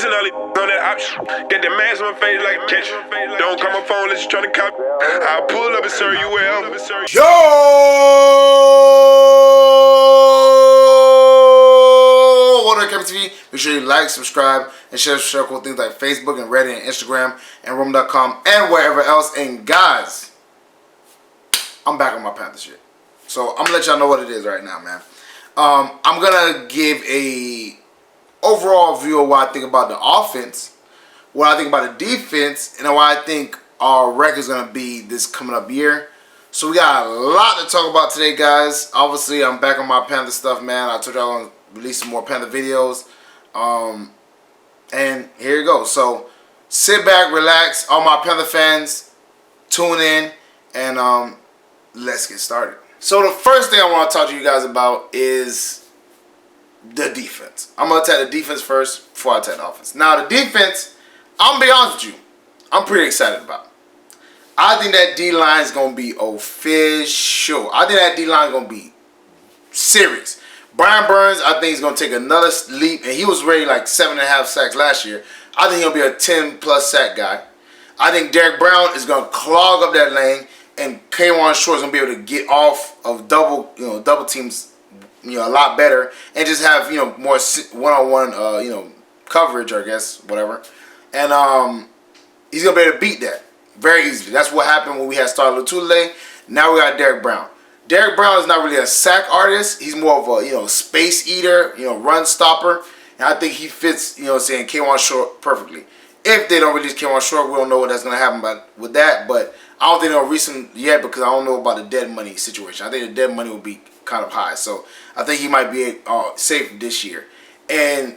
and all these on that option. Get the mask on my face like a catch. Don't call my phone unless you tryna cop. I'll pull up and serve you well. Yo! What up, LCameraTV? Make sure you like, subscribe, and share cool things like Facebook and Reddit and Instagram and Room.com and wherever else. And guys, I'm back on my Panthers shit. So I'm gonna let y'all know what it is right now, man. I'm gonna give a overall view of what I think about the offense, what I think about the defense, and what I think our record is gonna be this coming up year. So we got a lot to talk about today, guys. Obviously, I'm back on my Panther stuff, man. I told y'all I'm gonna release some more Panther videos. And here you go. So sit back, relax, all my Panther fans, tune in, and let's get started. So the first thing I want to talk to you guys about is the defense. I'm going to attack the defense first before I attack the offense. Now the defense, I'm going to be honest with you, I'm pretty excited about. I think that D-line is going to be official. I think that D-line is going to be serious. Brian Burns, I think he's going to take another leap, and he was rated like 7.5 sacks last year. I think he'll be a 10-plus sack guy. I think Derek Brown is going to clog up that lane, and K1 Short is going to be able to get off of double teams, a lot better, and just have, more one-on-one, coverage, I guess, whatever. And he's going to be able to beat that very easily. That's what happened when we had Star Lotulelei. Now we got Derek Brown. Derek Brown is not really a sack artist. He's more of a, space eater, run stopper. And I think he fits, K1 Short perfectly. If they don't release K1 Short, we don't know what that's going to happen with that. But I don't think they'll release him yet because I don't know about the dead money situation. I think the dead money will be kind of high. So I think he might be safe this year. And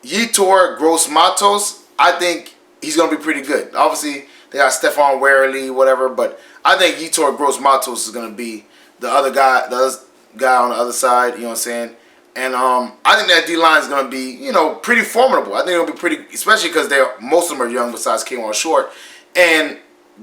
Yetur Gross-Matos, I think he's going to be pretty good. Obviously, they got Stephon Warley, whatever. But I think Yetur Gross-Matos is going to be the other guy on the other side, you know what I'm saying? And I think that D-line is going to be, pretty formidable. I think it'll be pretty, especially because most of them are young besides K1 Short. And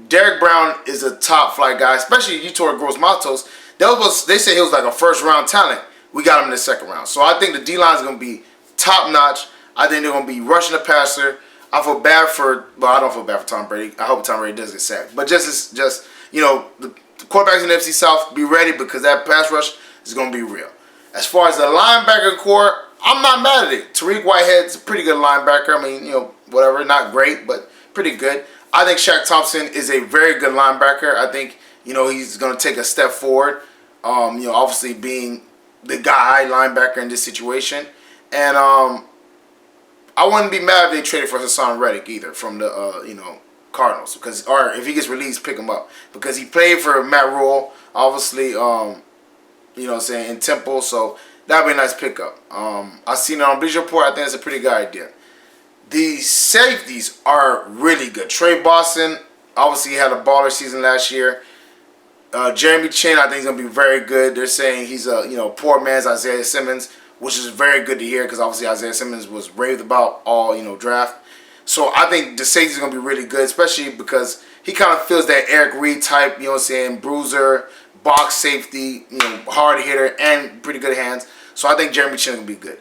Derek Brown is a top flight guy, especially Yetur Gross-Matos. They said he was like a first-round talent. We got him in the second round. So I think the D-line is going to be top-notch. I think they're going to be rushing the passer. I feel bad for, well, I don't feel bad for Tom Brady. I hope Tom Brady does get sacked. But just the quarterbacks in the NFC South, be ready because that pass rush is going to be real. As far as the linebacker core, I'm not mad at it. Tariq Whitehead's a pretty good linebacker. I mean, whatever, not great, but pretty good. I think Shaq Thompson is a very good linebacker. I think, he's going to take a step forward. Obviously being the guy linebacker in this situation. And I wouldn't be mad if they traded for Hassan Reddick either from the, Cardinals, or if he gets released, pick him up because he played for Matt Rule, obviously, in Temple, so that'd be a nice pickup. I seen it on Bleacher Report. I think it's a pretty good idea. The safeties are really good. Trey Boston, obviously, he had a baller season last year. Jeremy Chin, I think he's gonna be very good. They're saying he's a poor man's Isaiah Simmons, which is very good to hear because obviously Isaiah Simmons was raved about all draft. So I think the safety is going to be really good, especially because he kind of feels that Eric Reed type, bruiser, box safety, hard hitter, and pretty good hands. So I think Jeremy Chin is going to be good.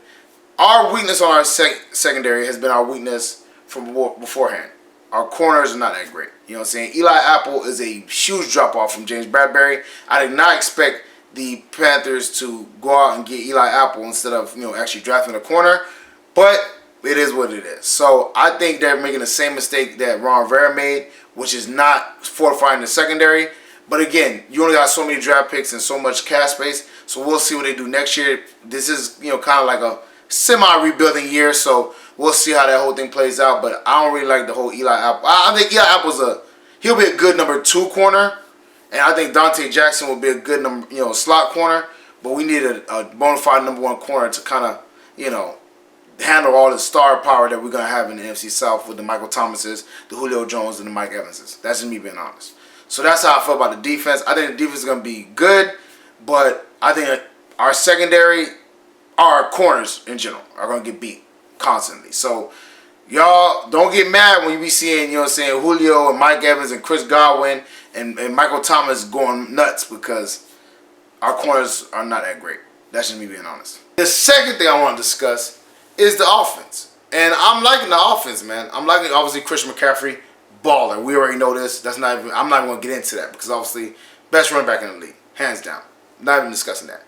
Our weakness on our secondary has been our weakness from beforehand. Our corners are not that great. Eli Apple is a huge drop-off from James Bradbury. I did not expect the Panthers to go out and get Eli Apple instead of, actually drafting a corner. But it is what it is. So I think they're making the same mistake that Ron Rivera made, which is not fortifying the secondary. But again, you only got so many draft picks and so much cap space. So we'll see what they do next year. This is, kind of like a semi-rebuilding year. So we'll see how that whole thing plays out. But I don't really like the whole Eli Apple. I think Eli Apple's he'll be a good number 2 corner. And I think Dante Jackson will be a good number, slot corner. But we need a bona fide number 1 corner to kind of, handle all the star power that we're going to have in the NFC South with the Michael Thomases, the Julio Jones, and the Mike Evanses. That's just me being honest. So that's how I feel about the defense. I think the defense is going to be good, but I think our secondary, our corners in general, are going to get beat constantly. So y'all don't get mad when you be seeing, Julio and Mike Evans and Chris Godwin and Michael Thomas going nuts because our corners are not that great. That's just me being honest. The second thing I want to discuss is the offense. And I'm liking the offense, man. I'm liking, obviously, Christian McCaffrey, baller. We already know this. I'm not even going to get into that because, obviously, best running back in the league. Hands down. Not even discussing that.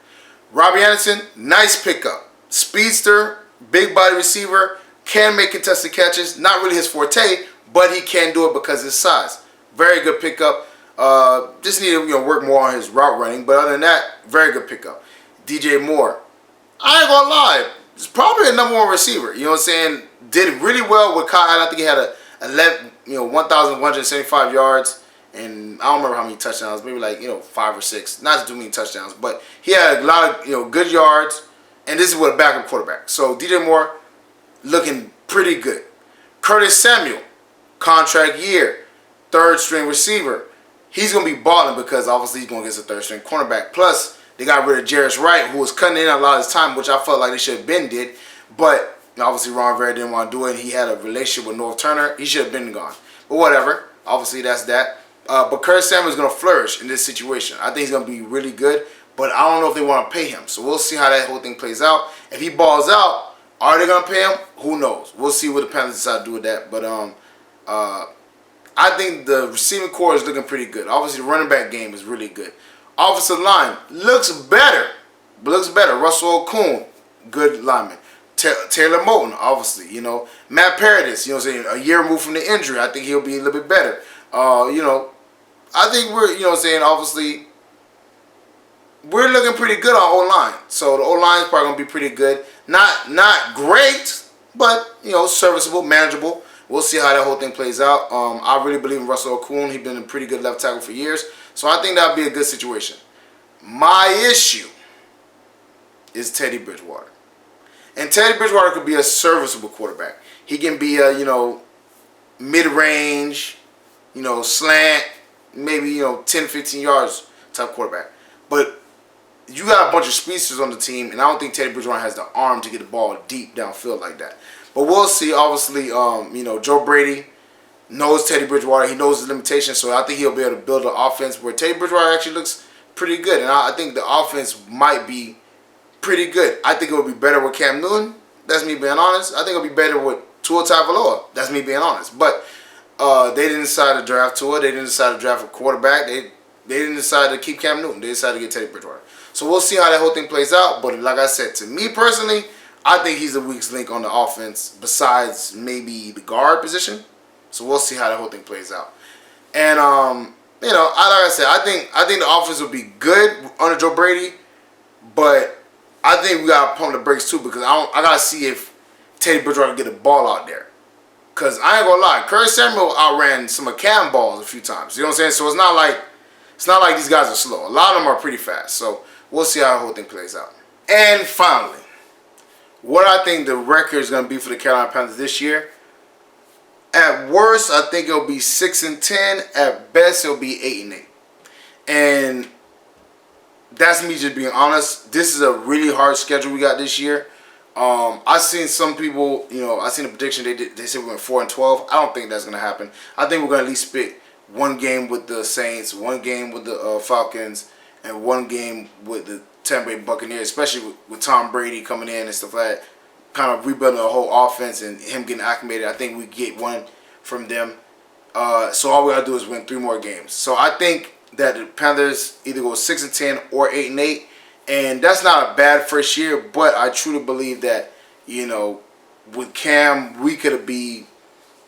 Robbie Anderson, nice pickup. Speedster, big body receiver, can make contested catches. Not really his forte, but he can do it because of his size. Very good pickup. Just need to work more on his route running. But other than that, very good pickup. DJ Moore, I ain't gonna lie, he's probably a #1 receiver. You know what I'm saying? Did really well with Kyle Allen. I think he had 1,175 yards, and I don't remember how many touchdowns. Maybe like 5 or 6. Not too many touchdowns, but he had a lot of good yards. And this is with a backup quarterback. So DJ Moore looking pretty good. Curtis Samuel, contract year, 3rd string receiver. He's gonna be balling because obviously he's going against a 3rd string cornerback. Plus, they got rid of Jarris Wright, who was cutting in a lot of his time, which I felt like they should have been did. But obviously Ron Rivera didn't want to do it. He had a relationship with North Turner. He should have been gone. But whatever. Obviously that's that. But Curtis Samuel is going to flourish in this situation. I think he's going to be really good. But I don't know if they want to pay him. So we'll see how that whole thing plays out. If he balls out, are they going to pay him? Who knows? We'll see what the Panthers decide to do with that. But I think the receiving core is looking pretty good. Obviously, the running back game is really good. Offensive line looks better. Russell Okung, good lineman. Taylor Moton, obviously, Matt Paradis, a year removed from the injury. I think he'll be a little bit better. I think we're, obviously, we're looking pretty good on O-line. So the O-line is probably going to be pretty good. Not great, but, serviceable, manageable. We'll see how that whole thing plays out. I really believe in Russell Okung. He's been a pretty good left tackle for years. So I think that'll be a good situation. My issue is Teddy Bridgewater. And Teddy Bridgewater could be a serviceable quarterback. He can be a, mid-range, slant, maybe, 10, 15 yards type quarterback. But you got a bunch of speedsters on the team, and I don't think Teddy Bridgewater has the arm to get the ball deep downfield like that. But we'll see. Obviously, Joe Brady knows Teddy Bridgewater. He knows his limitations, so I think he'll be able to build an offense where Teddy Bridgewater actually looks pretty good. And I think the offense might be pretty good. I think it would be better with Cam Newton. That's me being honest. I think it'll be better with Tua Tagovailoa. That's me being honest. But they didn't decide to draft Tua. They didn't decide to draft a quarterback. They didn't decide to keep Cam Newton. They decided to get Teddy Bridgewater. So we'll see how that whole thing plays out. But like I said, to me personally, I think he's the weakest link on the offense besides maybe the guard position. So we'll see how that whole thing plays out. And like I said, I think the offense will be good under Joe Brady, but I think we gotta pump the brakes too because I gotta see if Teddy Bridgewater can get the ball out there. Cause I ain't gonna lie, Curtis Samuel outran some of Cam balls a few times. You know what I'm saying? So it's not like these guys are slow. A lot of them are pretty fast. So we'll see how the whole thing plays out. And finally, what I think the record is going to be for the Carolina Panthers this year. At worst, I think it'll be 6-10. At best, it'll be 8-8. And that's me just being honest. This is a really hard schedule we got this year. I've seen some people, I seen a prediction they said we went 4-12. I don't think that's going to happen. I think we're going to at least split one game with the Saints, one game with the Falcons, and one game with the Tampa Bay Buccaneers, especially with Tom Brady coming in and stuff like that, kind of rebuilding the whole offense and him getting acclimated. I think we get one from them. So all we gotta do is win 3 more games. So I think that the Panthers either go 6-10 or 8-8, and that's not a bad first year. But I truly believe that with Cam, we could be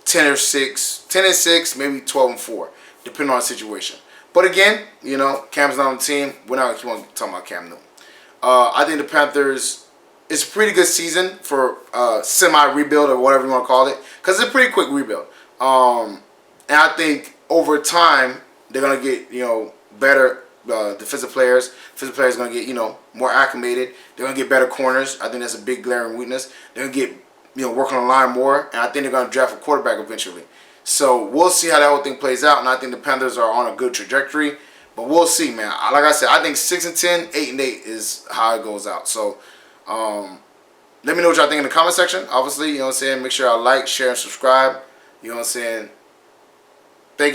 10-6, maybe 12-4, depending on the situation. But again, Cam's not on the team. We're not going to keep on talking about Cam Newton. I think the Panthers, it's a pretty good season for semi-rebuild or whatever you want to call it. Because it's a pretty quick rebuild. And I think over time, they're going to get, better defensive players. Defensive players are going to get, more acclimated. They're going to get better corners. I think that's a big glaring weakness. They're going to get, working on the line more. And I think they're going to draft a quarterback eventually. So we'll see how that whole thing plays out, and I think the Panthers are on a good trajectory. But we'll see, man. Like I said, I think 6-10, 8-8 is how it goes out. So let me know what y'all think in the comment section. Obviously, make sure y'all like, share, and subscribe. Thank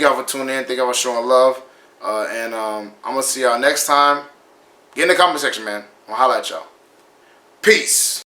y'all for tuning in. Thank y'all for showing love. And I'm going to see y'all next time. Get in the comment section, man. I'm going to holla at y'all. Peace.